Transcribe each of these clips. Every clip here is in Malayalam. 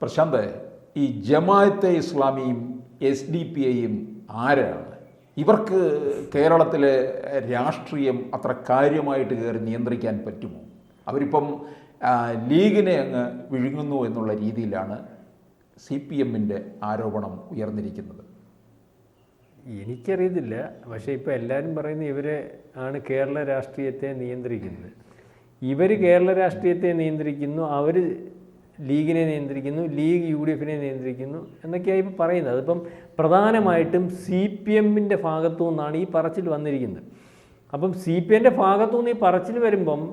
പ്രശാന്ത്, ഈ ജമാഅത്തെ ഇസ്ലാമിയും SDP-യും ആരാണ്? ഇവർക്ക് കേരളത്തിലെ രാഷ്ട്രീയം അത്ര കാര്യമായിട്ട് കയറി നിയന്ത്രിക്കാൻ പറ്റുമോ? അവരിപ്പം ലീഗിനെ അങ്ങ് വിഴുങ്ങുന്നു എന്നുള്ള രീതിയിലാണ് CPM-ൻ്റെ ആരോപണം ഉയർന്നിരിക്കുന്നത്. എനിക്കറിയത്തില്ല, പക്ഷേ ഇപ്പോൾ എല്ലാവരും പറയുന്നത് ഇവരെ ആണ് കേരള രാഷ്ട്രീയത്തെ നിയന്ത്രിക്കുന്നത്. ഇവർ കേരള രാഷ്ട്രീയത്തെ നിയന്ത്രിക്കുന്നു, അവർ ലീഗിനെ നിയന്ത്രിക്കുന്നു, ലീഗ് UDF-നെ നിയന്ത്രിക്കുന്നു എന്നൊക്കെയാണ് ഇപ്പോൾ പറയുന്നത്. അതിപ്പം പ്രധാനമായിട്ടും CPM-ൻ്റെ ഭാഗത്തു നിന്നാണ് ഈ പറച്ചിൽ വന്നിരിക്കുന്നത്. അപ്പം CPM-ൻ്റെ ഭാഗത്തു നിന്ന് ഈ പറച്ചിൽ വരുമ്പം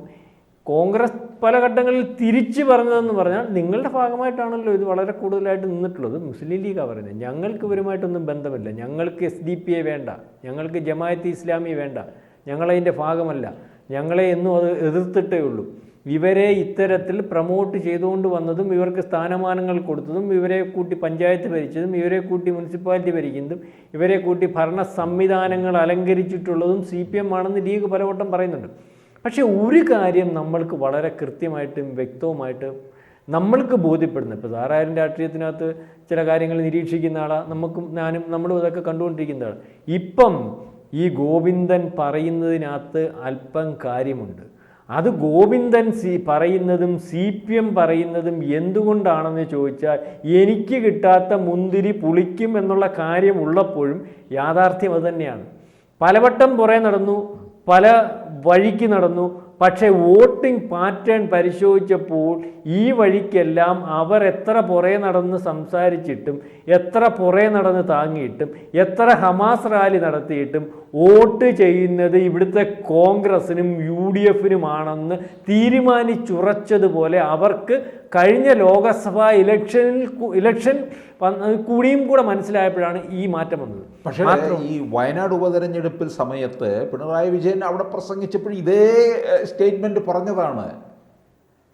കോൺഗ്രസ് പല ഘട്ടങ്ങളിൽ തിരിച്ചു പറഞ്ഞതെന്ന് പറഞ്ഞാൽ നിങ്ങളുടെ ഭാഗമായിട്ടാണല്ലോ ഇത് വളരെ കൂടുതലായിട്ട് നിന്നിട്ടുള്ളത്. മുസ്ലിം ലീഗാണ് പറയുന്നത് ഞങ്ങൾക്ക് ഇവരുമായിട്ടൊന്നും ബന്ധമില്ല, ഞങ്ങൾക്ക് SDP-യെ വേണ്ട, ഞങ്ങൾക്ക് ജമാഅത്തെ ഇസ്ലാമി വേണ്ട, ഞങ്ങളതിൻ്റെ ഭാഗമല്ല, ഞങ്ങളെ എന്നും അത് എതിർത്തിട്ടേ ഉള്ളൂ. ഇവരെ ഇത്തരത്തിൽ പ്രൊമോട്ട് ചെയ്തുകൊണ്ട് വന്നതും ഇവർക്ക് സ്ഥാനമാനങ്ങൾ കൊടുത്തതും ഇവരെ കൂട്ടി പഞ്ചായത്ത് ഭരിച്ചതും ഇവരെ കൂട്ടി മുനിസിപ്പാലിറ്റി ഭരിക്കുന്നതും ഇവരെ കൂട്ടി ഭരണ സംവിധാനങ്ങൾ അലങ്കരിച്ചിട്ടുള്ളതും CPM ആണെന്ന് ലീഗ് പലവട്ടം പറയുന്നുണ്ട്. പക്ഷേ ഒരു കാര്യം നമ്മൾക്ക് വളരെ കൃത്യമായിട്ടും വ്യക്തവുമായിട്ട് നമ്മൾക്ക് ബോധ്യപ്പെടുന്നത്, ഇപ്പോൾ സാറായാലും രാഷ്ട്രീയത്തിനകത്ത് ചില കാര്യങ്ങൾ നിരീക്ഷിക്കുന്ന ആളാണ്, നമ്മളും ഇതൊക്കെ കണ്ടുകൊണ്ടിരിക്കുന്നതാണ്. ഇപ്പം ഈ ഗോവിന്ദൻ പറയുന്നതിനകത്ത് അല്പം കാര്യമുണ്ട്. അത് ഗോവിന്ദൻ പറയുന്നതും CPM പറയുന്നതും എന്തുകൊണ്ടാണെന്ന് ചോദിച്ചാൽ എനിക്ക് കിട്ടാത്ത മുന്തിരി പുളിക്കും എന്നുള്ള കാര്യം ഉള്ളപ്പോഴും യാഥാർത്ഥ്യം അത് തന്നെയാണ്. പലവട്ടം പുറകെ നടന്നു, പല വഴിക്ക് നടന്നു, പക്ഷേ വോട്ടിംഗ് പാറ്റേൺ പരിശോധിച്ചപ്പോൾ ഈ വഴിക്കെല്ലാം അവർ എത്ര പുറകെ നടന്ന് സംസാരിച്ചിട്ടും എത്ര പുറകെ നടന്ന് താങ്ങിയിട്ടും എത്ര ഹമാസ് റാലി നടത്തിയിട്ടും വോട്ട് ചെയ്യുന്നത് ഇവിടുത്തെ കോൺഗ്രസിനും UDF-നുമാണെന്ന് തീരുമാനിച്ചുറച്ചതുപോലെ അവർക്ക് കഴിഞ്ഞ ലോകസഭാ ഇലക്ഷൻ കൂടിയും കൂടെ മനസ്സിലായപ്പോഴാണ് ഈ മാറ്റം വന്നത്. പക്ഷേ ഈ വയനാട് ഉപതെരഞ്ഞെടുപ്പിൽ സമയത്ത് പിണറായി വിജയൻ അവിടെ പ്രസംഗിച്ചപ്പോൾ ഇതേ സ്റ്റേറ്റ്മെൻറ്റ് പറഞ്ഞതാണ്.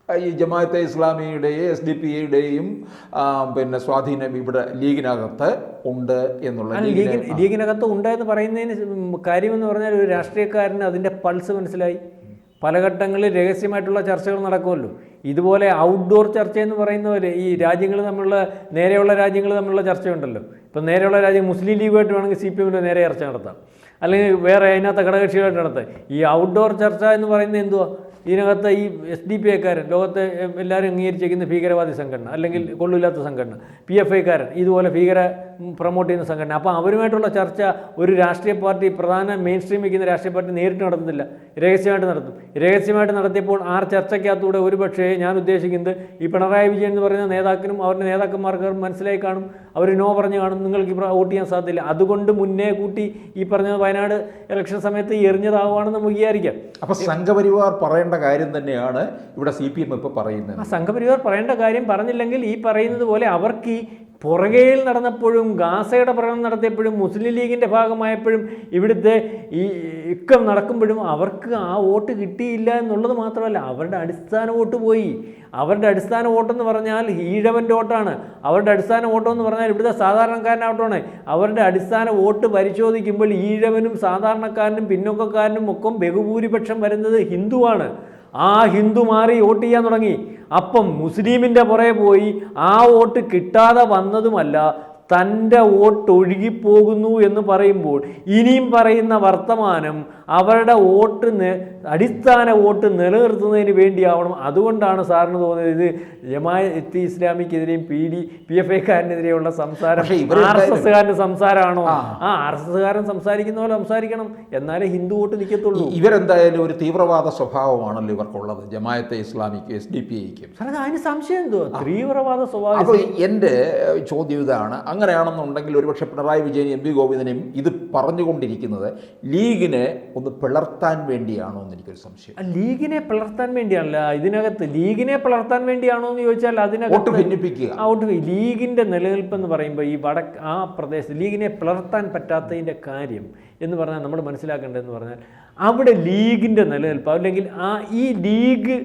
ഈ ജമാഅത്തെ ഇസ്ലാമിയുടെയും SDP-യുടെയും പിന്നെ സ്വാധീനം ഇവിടെ ലീഗിനകത്ത് ഉണ്ട് എന്നുള്ള. ലീഗിനകത്ത് ഉണ്ട് എന്ന് പറയുന്നതിന് കാര്യമെന്ന് പറഞ്ഞാൽ ഒരു രാഷ്ട്രീയക്കാരന് അതിൻ്റെ പൾസ് മനസ്സിലായി. പല ഘട്ടങ്ങളിൽ രഹസ്യമായിട്ടുള്ള ചർച്ചകൾ നടക്കുമല്ലോ. ഇതുപോലെ ഔട്ട്ഡോർ ചർച്ച എന്ന് പറയുന്ന പോലെ ഈ രാജ്യങ്ങൾ തമ്മിലുള്ള നേരെയുള്ള രാജ്യങ്ങൾ തമ്മിലുള്ള ചർച്ചയുണ്ടല്ലോ. ഇപ്പം നേരെയുള്ള രാജ്യം മുസ്ലിം ലീഗുമായിട്ട് വേണമെങ്കിൽ CPM-ന് നേരെ ചർച്ച നടത്താം, അല്ലെങ്കിൽ വേറെ അതിനകത്ത് ഘടകകക്ഷികളായിട്ട് നടത്താം. ഈ ഔട്ട്ഡോർ ചർച്ച എന്ന് പറയുന്നത് എന്തുവാ? ഇതിനകത്ത് ഈ SDP-ക്കാരൻ, ലോകത്തെ എല്ലാവരും അംഗീകരിച്ചിരിക്കുന്ന ഭീകരവാദി സംഘടന അല്ലെങ്കിൽ കൊള്ളില്ലാത്ത സംഘടന, PFI-ക്കാരൻ, ഇതുപോലെ ഭീകര പ്രൊമോട്ട് ചെയ്യുന്ന സംഘടന, അപ്പോൾ അവരുമായിട്ടുള്ള ചർച്ച ഒരു രാഷ്ട്രീയ പാർട്ടി, പ്രധാന മെയിൻ സ്ട്രീം വയ്ക്കുന്ന രാഷ്ട്രീയ പാർട്ടി നേരിട്ട് നടത്തുന്നില്ല, രഹസ്യമായിട്ട് നടത്തും. രഹസ്യമായിട്ട് നടത്തിയപ്പോൾ ആ ചർച്ചയ്ക്കകത്തൂടെ ഒരുപക്ഷേ ഞാൻ ഉദ്ദേശിക്കുന്നത് ഈ പിണറായി വിജയൻ എന്ന് പറയുന്ന നേതാക്കിനും അവരുടെ നേതാക്കന്മാർക്ക് മനസ്സിലായി കാണും, അവർ നോ പറഞ്ഞു കാണും, നിങ്ങൾക്ക് വോട്ട് ചെയ്യാൻ സാധ്യതയില്ല, അതുകൊണ്ട് മുന്നേ കൂട്ടി ഈ പറഞ്ഞത് വയനാട് ഇലക്ഷൻ സമയത്ത് എറിഞ്ഞതാവുകയാണെന്ന് നമുക്ക് വിചാരിക്കാം. അപ്പോൾ സംഘപരിവാർ പറയേണ്ട കാര്യം തന്നെയാണ് ഇവിടെ CPM ഇപ്പോൾ പറയുന്നത്. ആ സംഘപരിവാർ പറയേണ്ട കാര്യം പറഞ്ഞില്ലെങ്കിൽ ഈ പറയുന്നത് പോലെ അവർക്ക് ഈ പുറകയിൽ നടന്നപ്പോഴും ഗാസയുടെ പ്രകടനം നടത്തിയപ്പോഴും മുസ്ലിം ലീഗിൻ്റെ ഭാഗമായപ്പോഴും ഇവിടുത്തെ ഈ ഇക്കം നടക്കുമ്പോഴും അവർക്ക് ആ വോട്ട് കിട്ടിയില്ല എന്നുള്ളത് മാത്രമല്ല, അവരുടെ അടിസ്ഥാന വോട്ട് പോയി. അവരുടെ അടിസ്ഥാന വോട്ടെന്ന് പറഞ്ഞാൽ ഈഴവൻ്റെ വോട്ടാണ്. അവരുടെ അടിസ്ഥാന വോട്ടെന്ന് പറഞ്ഞാൽ ഇവിടുത്തെ സാധാരണക്കാരൻ്റെ വോട്ടാണ്. അവരുടെ അടിസ്ഥാന വോട്ട് പരിശോധിക്കുമ്പോൾ ഈഴവനും സാധാരണക്കാരനും പിന്നോക്കക്കാരനും ഒക്കെ ബഹുഭൂരിപക്ഷം വരുന്നത് ഹിന്ദുവാണ്. ആ ഹിന്ദു മാറി വോട്ട് ചെയ്യാൻ തുടങ്ങി. അപ്പം മുസ്ലിമിൻ്റെ പുറകെ പോയി ആ വോട്ട് കിട്ടാതെ വന്നതുമല്ല, തൻ്റെ വോട്ട് ഒഴുകിപ്പോകുന്നു എന്ന് പറയുമ്പോൾ ഇനിയും പറയുന്ന വർത്തമാനം അവരുടെ വോട്ട് അടിസ്ഥാന വോട്ട് നിലനിർത്തുന്നതിന് വേണ്ടിയാവണം. അതുകൊണ്ടാണ് സാറിന് തോന്നുന്നത് ഇത് ജമാഅത്തെ ഇസ്ലാമിക്കെതിരെയും PFI-ക്കാരനെതിരെയുള്ള സംസാരം RSSകാരൻ്റെ സംസാരമാണോ? ആ RSSകാരൻ സംസാരിക്കുന്ന പോലെ സംസാരിക്കണം, എന്നാലേ ഹിന്ദു വോട്ട് നിൽക്കത്തുള്ളൂ. ഇവരെന്തായാലും ഒരു തീവ്രവാദ സ്വഭാവമാണല്ലോ ഇവർക്കുള്ളത്, ജമാഅത്തെ ഇസ്ലാമിക്കും SDP-ക്കും. അതിന് സംശയം എന്തോ തീവ്രവാദ സ്വഭാവം? അപ്പോൾ എൻ്റെ ചോദ്യം ഇതാണ്, അങ്ങനെയാണെന്നുണ്ടെങ്കിൽ ഒരുപക്ഷെ പിണറായി വിജയൻ MP ഗോവിന്ദനും ഇത് പറഞ്ഞുകൊണ്ടിരിക്കുന്നത് ലീഗിനെ ഒന്ന് പിളർത്താൻ വേണ്ടിയാണോ എന്ന് എനിക്കൊരു സംശയം. ലീഗിനെ പിളർത്താൻ വേണ്ടിയാണല്ല, ഇതിനകത്ത് ലീഗിനെ പിളർത്താൻ വേണ്ടിയാണോ എന്ന് ചോദിച്ചാൽ അതിനകത്ത് ഭിന്നിപ്പിക്കുക. ലീഗിൻ്റെ നിലനിൽപ്പെന്ന് പറയുമ്പോൾ ഈ ആ പ്രദേശത്ത് ലീഗിനെ പിളർത്താൻ പറ്റാത്തതിൻ്റെ കാര്യം എന്ന് പറഞ്ഞാൽ നമ്മൾ മനസ്സിലാക്കേണ്ടതെന്ന് പറഞ്ഞാൽ അവിടെ ലീഗിൻ്റെ നിലനിൽപ്പ് അല്ലെങ്കിൽ ഈ ലീഗ്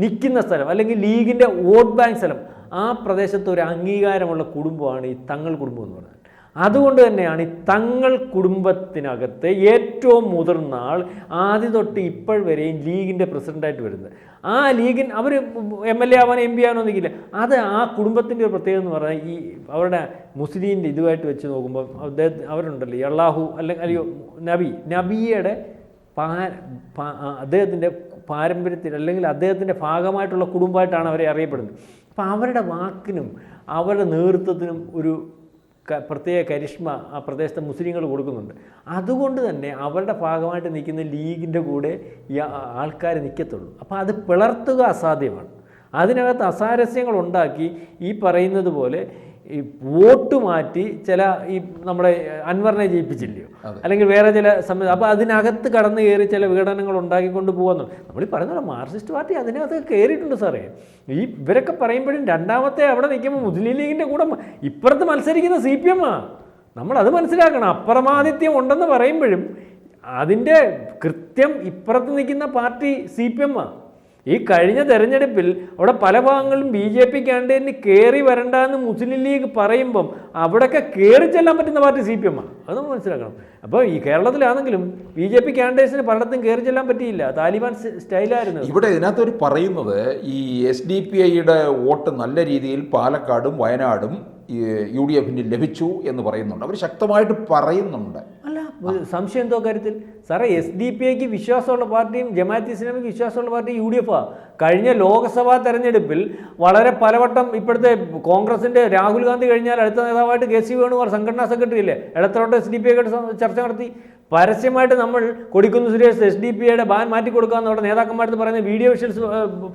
നിൽക്കുന്ന സ്ഥലം അല്ലെങ്കിൽ ലീഗിൻ്റെ വോട്ട് ബാങ്ക് സ്ഥലം, ആ പ്രദേശത്ത് ഒരു അംഗീകാരമുള്ള കുടുംബമാണ് ഈ തങ്ങൾ കുടുംബം എന്ന് പറഞ്ഞാൽ. അതുകൊണ്ട് തന്നെയാണ് ഈ തങ്ങൾ കുടുംബത്തിനകത്ത് ഏറ്റവും മുതിർന്ന ആൾ ആദ്യം തൊട്ട് ഇപ്പോൾ വരെയും ലീഗിൻ്റെ പ്രസിഡൻ്റായിട്ട് വരുന്നത്. ആ ലീഗിൻ അവർ MLA ആവാനോ MP ആവാനോ ഒന്നുമില്ല. അത് ആ കുടുംബത്തിൻ്റെ ഒരു പ്രത്യേകത എന്ന് പറഞ്ഞാൽ ഈ അവരുടെ മുസ്ലിമിൻ്റെ ഇതുമായിട്ട് വെച്ച് നോക്കുമ്പോൾ അവരുണ്ടല്ലോ അള്ളാഹു അല്ലെങ്കിൽ നബിയുടെ അദ്ദേഹത്തിൻ്റെ പാരമ്പര്യത്തിൽ അല്ലെങ്കിൽ അദ്ദേഹത്തിൻ്റെ ഭാഗമായിട്ടുള്ള കുടുംബമായിട്ടാണ് അവരെ അറിയപ്പെടുന്നത്. അപ്പോൾ അവരുടെ വാക്കിനും അവരുടെ നേതൃത്വത്തിനും ഒരു പ്രത്യേക കരിഷ്മ ആ പ്രദേശത്തെ മുസ്ലിങ്ങൾ കൊടുക്കുന്നുണ്ട്. അതുകൊണ്ട് തന്നെ അവരുടെ ഭാഗമായിട്ട് നിൽക്കുന്ന ലീഗിൻ്റെ കൂടെ ഈ ആൾക്കാർ നിൽക്കത്തുള്ളൂ. അപ്പോൾ അത് പിളർത്തുക അസാധ്യമാണ്. അതിനകത്ത് അസാരസ്യങ്ങൾ ഉണ്ടാക്കി ഈ പറയുന്നത് പോലെ ഈ വോട്ട് മാറ്റി ചില ഈ നമ്മുടെ അൻവറിനെ ജയിപ്പിച്ചില്ലയോ, അല്ലെങ്കിൽ വേറെ ചില സമയത്ത് അപ്പോൾ അതിനകത്ത് കടന്നു കയറി ചില വിഘടനങ്ങൾ ഉണ്ടാക്കിക്കൊണ്ട് പോകുന്നു. നമ്മൾ ഈ പറയുന്ന മാർക്സിസ്റ്റ് പാർട്ടി അതിനകത്ത് കയറിയിട്ടുണ്ട് സാറേ. ഈ ഇവരൊക്കെ പറയുമ്പോഴും രണ്ടാമത്തെ അവിടെ നിൽക്കുമ്പോൾ മുസ്ലിം ലീഗിൻ്റെ കൂടെ ഇപ്പുറത്ത് മത്സരിക്കുന്ന CPM നമ്മളത് മനസ്സിലാക്കണം. അപ്രമാദിത്യം ഉണ്ടെന്ന് പറയുമ്പോഴും അതിൻ്റെ കൃത്യം ഇപ്പുറത്ത് നിൽക്കുന്ന പാർട്ടി CPM ഈ കഴിഞ്ഞ തെരഞ്ഞെടുപ്പിൽ അവിടെ പല ഭാഗങ്ങളിലും BJP ക്യാൻഡിഡേറ്റിന് കയറി വരണ്ടെന്ന് മുസ്ലിം ലീഗ് പറയുമ്പം അവിടെയൊക്കെ കയറി ചെല്ലാൻ പറ്റുന്ന പാർട്ടി CPM അത് നമ്മൾ മനസ്സിലാക്കണം. അപ്പോൾ ഈ കേരളത്തിലാണെങ്കിലും BJP ക്യാൻഡിഡേറ്റ്സിന് പലയിടത്തും കയറി ചെല്ലാൻ പറ്റിയില്ല. താലിബാൻ സ്റ്റൈലായിരുന്നു. ഇവിടെ ഇതിനകത്തൊരു പറയുന്നത് ഈ SDPIയുടെ വോട്ട് നല്ല രീതിയിൽ പാലക്കാടും വയനാടും UDFന് ലഭിച്ചു എന്ന് പറയുന്നുണ്ട്. അവർ ശക്തമായിട്ട് പറയുന്നുണ്ട്. അല്ല സംശയം എന്തോ കാര്യത്തിൽ സാറേ, SDPIക്ക് വിശ്വാസമുള്ള പാർട്ടിയും ജമാഅത്ത് ഇസ്ലാമിക്ക് വിശ്വാസമുള്ള പാർട്ടി UDF കഴിഞ്ഞ ലോക്സഭാ തെരഞ്ഞെടുപ്പിൽ വളരെ പലവട്ടം ഇപ്പോഴത്തെ കോൺഗ്രസിൻ്റെ രാഹുൽ ഗാന്ധി കഴിഞ്ഞാൽ അടുത്ത നേതാവായിട്ട് KC വേണുഗോപാൽ സംഘടനാ സെക്രട്ടറി ഇല്ലേ, ഇടത്തോട്ട് SDPIയായിട്ട് ചർച്ച നടത്തി. പരസ്യമായിട്ട് നമ്മൾ കൊടിക്കുന്ന് സുരേഷ് SDPIയുടെ ബാൻ മാറ്റി കൊടുക്കാമെന്ന് അവിടെ നേതാക്കന്മാരെന്ന് പറയുന്ന വീഡിയോ വിഷ്വൽസ്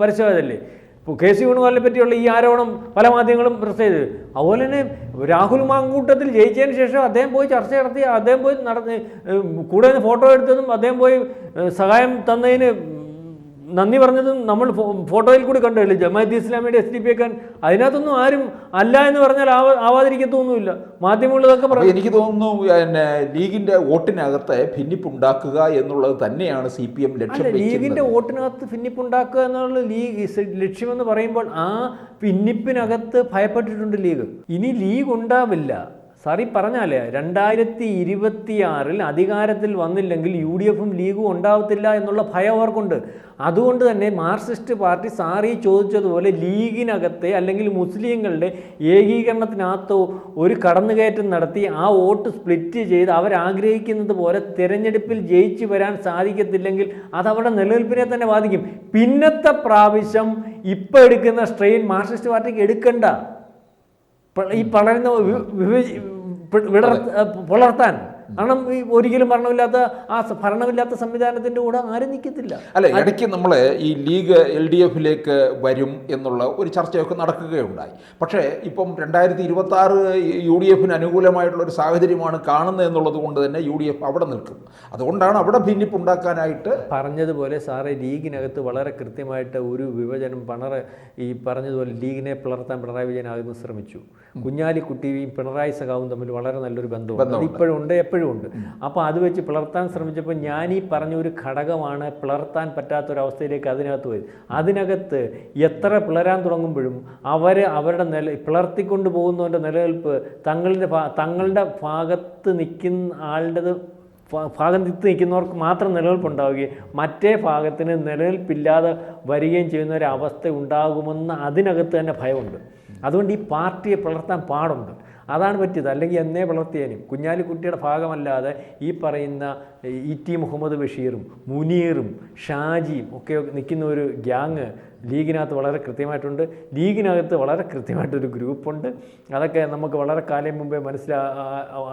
പരസ്യമായതല്ലേ. ഇപ്പോൾ KC വേണുഗോപാലിനെ പറ്റിയുള്ള ഈ ആരോപണം പല മാധ്യമങ്ങളും പ്രസ് ചെയ്ത്. അതുപോലെ തന്നെ രാഹുൽ മാങ്കൂട്ടത്തിൽ ജയിച്ചതിന് ശേഷം അദ്ദേഹം പോയി ചർച്ച നടത്തി, അദ്ദേഹം പോയി കൂടെ നിന്ന് ഫോട്ടോ എടുത്തതും അദ്ദേഹം പോയി സഹായം തന്നതിന് നന്ദി പറഞ്ഞതും നമ്മൾ ഫോട്ടോയിൽ കൂടി കണ്ടല്ലേ. ജമാഅത്ത് ഇസ്ലാമിയുടെ SDPI അതിനകത്തൊന്നും ആരും അല്ല എന്ന് പറഞ്ഞാൽ ആവാതിരിക്കത്തൊന്നുമില്ല. മാധ്യമങ്ങളിലൊക്കെ പറഞ്ഞു. എനിക്ക് തോന്നുന്നു പിന്നെ ലീഗിന്റെ വോട്ടിനകത്ത് ഭിന്നിപ്പുണ്ടാക്കുക എന്നുള്ളത് തന്നെയാണ് CPM ലക്ഷ്യം. ലീഗിന്റെ വോട്ടിനകത്ത് ഭിന്നിപ്പുണ്ടാക്കുക എന്നുള്ള ലക്ഷ്യമെന്ന് പറയുമ്പോൾ ആ ഭിന്നിപ്പിനകത്ത് ഭയപ്പെട്ടിട്ടുണ്ട് ലീഗ്. ഇനി ലീഗ് ഉണ്ടാവില്ല സാറി പറഞ്ഞാലേ 2026 അധികാരത്തിൽ വന്നില്ലെങ്കിൽ UDFും ലീഗും ഉണ്ടാവത്തില്ല എന്നുള്ള ഭയം അവർക്കുണ്ട്. അതുകൊണ്ട് തന്നെ മാർക്സിസ്റ്റ് പാർട്ടി സാറി ചോദിച്ചതുപോലെ ലീഗിനകത്തെ അല്ലെങ്കിൽ മുസ്ലിങ്ങളുടെ ഏകീകരണത്തിനകത്തോ ഒരു കടന്നുകയറ്റം നടത്തി ആ വോട്ട് സ്പ്ലിറ്റ് ചെയ്ത് അവരാഗ്രഹിക്കുന്നത് പോലെ തിരഞ്ഞെടുപ്പിൽ ജയിച്ചു വരാൻ സാധിക്കത്തില്ലെങ്കിൽ അതവരുടെ നിലനിൽപ്പിനെ തന്നെ ബാധിക്കും. പിന്നത്തെ പ്രാവശ്യം ഇപ്പം എടുക്കുന്ന സ്ട്രെയിൻ മാർക്സിസ്റ്റ് പാർട്ടിക്ക് എടുക്കണ്ട. ഈ വളരുന്ന പുലർത്താൻ. കാരണം ഈ ഒരിക്കലും ഭരണമില്ലാത്ത സംവിധാനത്തിൻ്റെ കൂടെ ആരും നിൽക്കത്തില്ല. അല്ല, ഇടയ്ക്ക് നമ്മൾ ഈ ലീഗ് LDFിലേക്ക് വരും എന്നുള്ള ഒരു ചർച്ചയൊക്കെ നടക്കുകയുണ്ടായി. പക്ഷേ ഇപ്പം 2026 UDFന് അനുകൂലമായിട്ടുള്ള ഒരു സാഹചര്യമാണ് കാണുന്നത് എന്നുള്ളത് കൊണ്ട് തന്നെ UDF അവിടെ നിൽക്കും. അതുകൊണ്ടാണ് അവിടെ ഭിന്നിപ്പുണ്ടാക്കാനായിട്ട് പറഞ്ഞതുപോലെ സാറേ ലീഗിനകത്ത് വളരെ കൃത്യമായിട്ട് ഒരു വിഭജനം ഈ പറഞ്ഞതുപോലെ ലീഗിനെ പിളർത്താൻ പിണറായി വിജയൻ ആദ്യം ശ്രമിച്ചു. കുഞ്ഞാലിക്കുട്ടിയും പിണറായി സഖാവും തമ്മിൽ വളരെ നല്ലൊരു ബന്ധമുണ്ട്. ഇപ്പോഴും ഉണ്ട്, എപ്പോഴും ഉണ്ട്. അപ്പോൾ അത് വെച്ച് പിളർത്താൻ ശ്രമിച്ചപ്പോൾ ഞാൻ ഈ പറഞ്ഞ ഒരു ഘടകമാണ് പിളർത്താൻ പറ്റാത്തൊരവസ്ഥയിലേക്ക് അതിനകത്ത് പോയത്. അതിനകത്ത് എത്ര പിളരാൻ തുടങ്ങുമ്പോഴും അവരുടെ പിളർത്തിക്കൊണ്ട് പോകുന്നവൻ്റെ നിലനിൽപ്പ് തങ്ങളുടെ ഭാഗത്ത് നിൽക്കുന്ന ആളുടേത് ഭാഗത്ത് നിൽക്കുന്നവർക്ക് മാത്രം നിലനിൽപ്പുണ്ടാവുകയും മറ്റേ ഭാഗത്തിന് നിലനിൽപ്പില്ലാതെ വരികയും ചെയ്യുന്ന ഒരു അവസ്ഥ ഉണ്ടാകുമെന്ന് അതിനകത്ത് തന്നെ ഭയമുണ്ട്. അതുകൊണ്ട് ഈ പാർട്ടിയെ പിളർത്താൻ പാടുണ്ട്. അതാണ് പറ്റിയത്. അല്ലെങ്കിൽ എന്നേ പിളർത്തിയാനും കുഞ്ഞാലിക്കുട്ടിയുടെ ഭാഗമല്ലാതെ ഈ പറയുന്ന ET മുഹമ്മദ് ബഷീറും മുനീറും ഷാജിയും ഒക്കെ നിൽക്കുന്ന ഒരു ഗ്യാങ് ലീഗിനകത്ത് വളരെ കൃത്യമായിട്ടുണ്ട്. ലീഗിനകത്ത് വളരെ കൃത്യമായിട്ടൊരു ഗ്രൂപ്പുണ്ട്. അതൊക്കെ നമുക്ക് വളരെ കാലം മുമ്പേ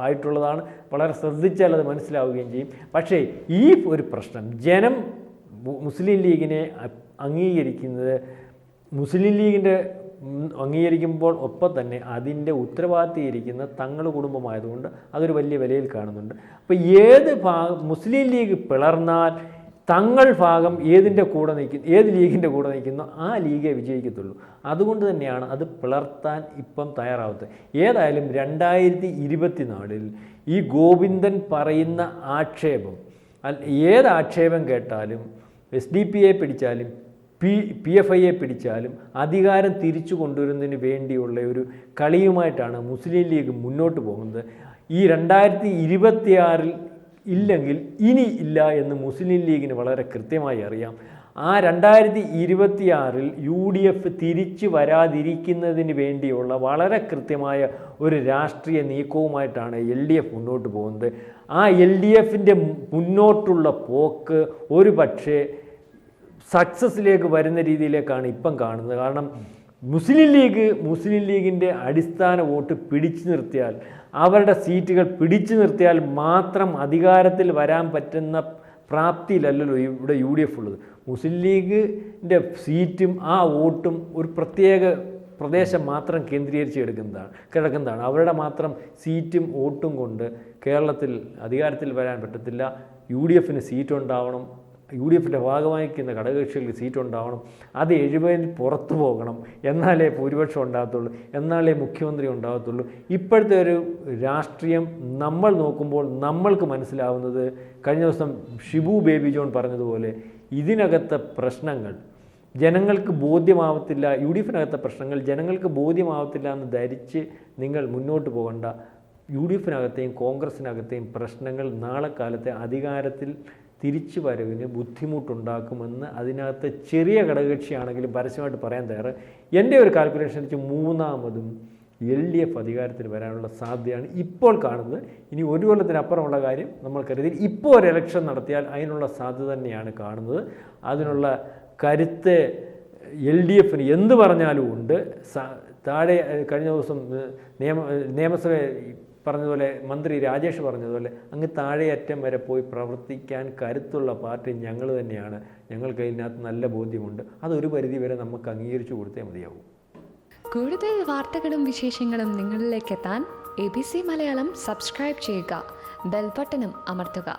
ആയിട്ടുള്ളതാണ്. വളരെ ശ്രദ്ധിച്ചാൽ അത് മനസ്സിലാവുകയും ചെയ്യും. പക്ഷേ ഈ ഒരു പ്രശ്നം ജനം മുസ്ലിം ലീഗിനെ അംഗീകരിക്കുന്നത് മുസ്ലിം ലീഗിൻ്റെ അംഗീകരിക്കുമ്പോൾ ഒപ്പം തന്നെ അതിൻ്റെ ഉത്തരവാദിത്തം തങ്ങൾ കുടുംബമായതുകൊണ്ട് അതൊരു വലിയ വിലയിൽ കാണുന്നുണ്ട്. അപ്പോൾ മുസ്ലിം ലീഗ് പിളർന്നാൽ തങ്ങൾ ഭാഗം ഏത് ലീഗിൻ്റെ കൂടെ നിൽക്കുന്നോ ആ ലീഗേ വിജയിക്കത്തുള്ളൂ. അതുകൊണ്ട് തന്നെയാണ് അത് പിളർത്താൻ ഇപ്പം തയ്യാറാവുന്നത്. ഏതായാലും 2024 ഈ ഗോവിന്ദൻ പറയുന്ന ആക്ഷേപം ഏത് ആക്ഷേപം കേട്ടാലും SDPIയെ പിടിച്ചാലും PFIയെ പിടിച്ചാലും അധികാരം തിരിച്ചു കൊണ്ടുവരുന്നതിന് വേണ്ടിയുള്ള ഒരു കളിയുമായിട്ടാണ് മുസ്ലിം ലീഗ് മുന്നോട്ട് പോകുന്നത്. ഈ 2026 ഇല്ലെങ്കിൽ ഇനി ഇല്ല എന്ന് മുസ്ലിം ലീഗിന് വളരെ കൃത്യമായി അറിയാം. ആ 2026 UDF തിരിച്ചു വരാതിരിക്കുന്നതിന് വേണ്ടിയുള്ള വളരെ കൃത്യമായ ഒരു രാഷ്ട്രീയ നീക്കവുമായിട്ടാണ് LDF മുന്നോട്ട് പോകുന്നത്. ആ LDFൻ്റെ മുന്നോട്ടുള്ള പോക്ക് ഒരു പക്ഷേ സക്സസ്സിലേക്ക് വരുന്ന രീതിയിലേക്കാണ് ഇപ്പം കാണുന്നത്. കാരണം മുസ്ലിം ലീഗിൻ്റെ അടിസ്ഥാന വോട്ട് പിടിച്ചു നിർത്തിയാൽ, അവരുടെ സീറ്റുകൾ പിടിച്ചു നിർത്തിയാൽ മാത്രം അധികാരത്തിൽ വരാൻ പറ്റുന്ന പ്രാപ്തിയിലല്ലല്ലോ ഇവിടെ UDF ഉള്ളത്. മുസ്ലിം ലീഗിൻ്റെ സീറ്റും ആ വോട്ടും ഒരു പ്രത്യേക പ്രദേശം മാത്രം കേന്ദ്രീകരിച്ച് കിടക്കുന്നതാണ്. അവരുടെ മാത്രം സീറ്റും വോട്ടും കൊണ്ട് കേരളത്തിൽ അധികാരത്തിൽ വരാൻ പറ്റത്തില്ല. UDFന് സീറ്റ് ഉണ്ടാവണം, UDFൻ്റെ ഭാഗമായിരിക്കുന്ന ഘടകകക്ഷികൾക്ക് സീറ്റ് ഉണ്ടാവണം, അത് 70 പുറത്തു പോകണം, എന്നാലേ ഭൂരിപക്ഷം ഉണ്ടാകത്തുള്ളൂ, എന്നാലേ മുഖ്യമന്ത്രി ഉണ്ടാകത്തുള്ളൂ. ഇപ്പോഴത്തെ ഒരു രാഷ്ട്രീയം നമ്മൾ നോക്കുമ്പോൾ നമ്മൾക്ക് മനസ്സിലാവുന്നത്, കഴിഞ്ഞ ദിവസം ഷിബു ബേബി ജോൺ പറഞ്ഞതുപോലെ ഇതിനകത്തെ പ്രശ്നങ്ങൾ ജനങ്ങൾക്ക് ബോധ്യമാവത്തില്ല, UDFിനകത്തെ പ്രശ്നങ്ങൾ ജനങ്ങൾക്ക് ബോധ്യമാവത്തില്ല എന്ന് ധരിച്ച് നിങ്ങൾ മുന്നോട്ട് പോകണ്ട. UDFിനകത്തെയും കോൺഗ്രസിനകത്തെയും പ്രശ്നങ്ങൾ നാളെ കാലത്തെ അധികാരത്തിൽ തിരിച്ചു വരവിന് ബുദ്ധിമുട്ടുണ്ടാക്കുമെന്ന് അതിനകത്ത് ചെറിയ ഘടകകക്ഷിയാണെങ്കിലും പരസ്യമായിട്ട് പറയാൻ തയ്യാറ്. എൻ്റെ ഒരു കാൽക്കുലേഷൻ വെച്ച് മൂന്നാമതും LDF അധികാരത്തിൽ വരാനുള്ള സാധ്യതയാണ് ഇപ്പോൾ കാണുന്നത്. ഇനി ഒരു കൊല്ലത്തിനപ്പുറമുള്ള കാര്യം നമ്മൾ കരുതി ഇപ്പോൾ ഒരു ഇലക്ഷൻ നടത്തിയാൽ അതിനുള്ള സാധ്യത തന്നെയാണ് കാണുന്നത്. അതിനുള്ള കരുത്ത് LDFന് എന്ത് പറഞ്ഞാലും ഉണ്ട്. താഴെ കഴിഞ്ഞ ദിവസം നിയമസഭ പറഞ്ഞതുപോലെ മന്ത്രി രാജേഷ് പറഞ്ഞതുപോലെ അങ്ങ് താഴെയറ്റം വരെ പോയി പ്രവർത്തിക്കാൻ കരുത്തുള്ള പാർട്ടി ഞങ്ങൾ തന്നെയാണ്. ഞങ്ങൾക്ക് ഇതിനകത്ത് നല്ല ബോധ്യമുണ്ട്. അതൊരു പരിധി വരെ നമുക്ക് അംഗീകരിച്ചു കൊടുത്തേ മതിയാവും. കൂടുതൽ വാർത്തകളും വിശേഷങ്ങളും നിങ്ങളിലേക്ക് എത്താൻ ABC മലയാളം സബ്സ്ക്രൈബ് ചെയ്യുക, ബെൽ ബട്ടണും അമർത്തുക.